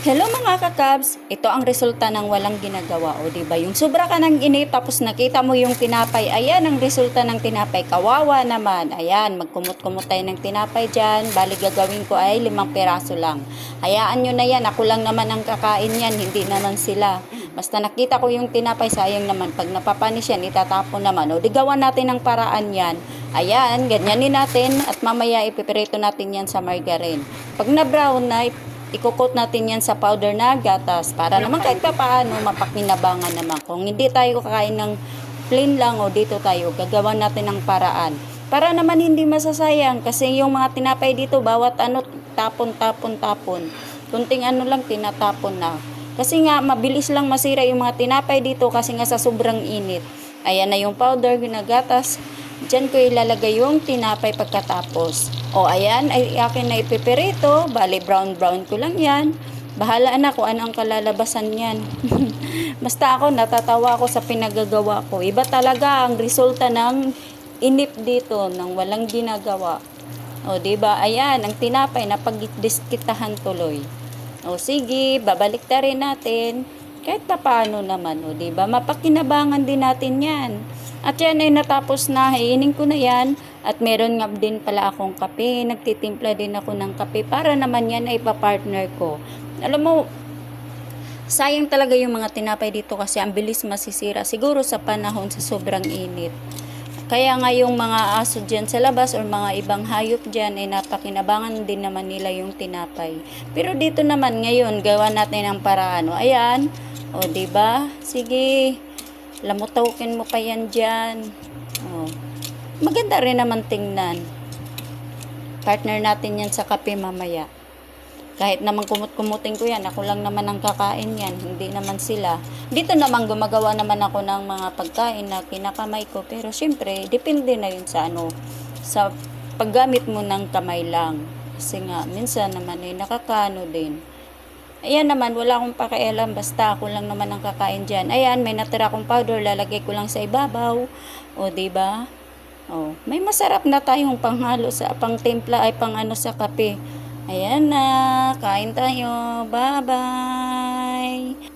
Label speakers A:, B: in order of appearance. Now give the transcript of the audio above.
A: Hello mga kakabs, ito ang resulta ng walang ginagawa o diba? Yung sobra ka ng init tapos nakita mo yung tinapay, ayan ang resulta ng tinapay, kawawa naman. Ayan, magkumot-kumot tayo ng tinapay dyan, bali gagawin ko ay 5 piraso lang. Hayaan nyo na yan, ako lang naman ang kakain yan, hindi naman sila. Basta nakita ko yung tinapay, sayang naman, pag napapanis yan, itatapon naman. O digawan natin ng paraan yan. Ayan, ganyanin natin at mamaya ipiprito natin yan sa margarine. Pag na brown na, ikukot natin yan sa powder na gatas para naman kahit pa paano mapakinabangan naman. Kung hindi tayo kakain ng plain lang o dito tayo, gagawa natin ng paraan. Para naman hindi masasayang kasi yung mga tinapay dito, bawat ano, tapon. Kunting ano lang, tinatapon na. Kasi nga, mabilis lang masira yung mga tinapay dito kasi nga sa sobrang init. Ayan na yung powder, ginagatas. Diyan ko ilalagay yung tinapay pagkatapos. O ayan, ay akin na ipiperito. Bali, brown ko lang yan. Bahala na kung ano ang kalalabasan yan. Basta ako, natatawa ako sa pinagagawa ko. Iba talaga ang resulta ng inip dito, ng walang ginagawa. O, diba? Ayan, ang tinapay na pagdiskitahan tuloy. O, sige, babalik ta rin natin. Kahit pa paano naman, o, diba? Mapakinabangan din natin yan. At yan ay natapos na, hiinin ko na yan. At meron nga din pala akong kape. Nagtitimpla din ako ng kape para naman yan ay papartner ko. Alam mo, sayang talaga yung mga tinapay dito kasi ang bilis masisira. Siguro sa panahon sa sobrang init. Kaya nga yung mga aso dyan sa labas or mga ibang hayop dyan ay napakinabangan din naman nila yung tinapay. Pero dito naman ngayon, gawa natin ang paraan. O ayan, o diba? Sige. Lamutawkin mo pa yan dyan. Oh. Maganda rin naman tingnan. Partner natin yan sa kape mamaya. Kahit naman kumut-kumutin ko yan, ako lang naman ang kakain yan. Hindi naman sila. Dito naman gumagawa naman ako ng mga pagkain na kinakamay ko. Pero syempre, depende na yun sa ano, sa paggamit mo ng kamay lang. Kasi nga, minsan naman ay nakakano din. Ayan naman, wala akong pakialam, basta ako lang naman ang kakain dyan. Ayan, may natira akong powder, lalagay ko lang sa ibabaw. O, diba? O, may masarap na tayong panghalo sa pangtimpla ay pang ano sa kape. Ayan na, kain tayo. Bye-bye!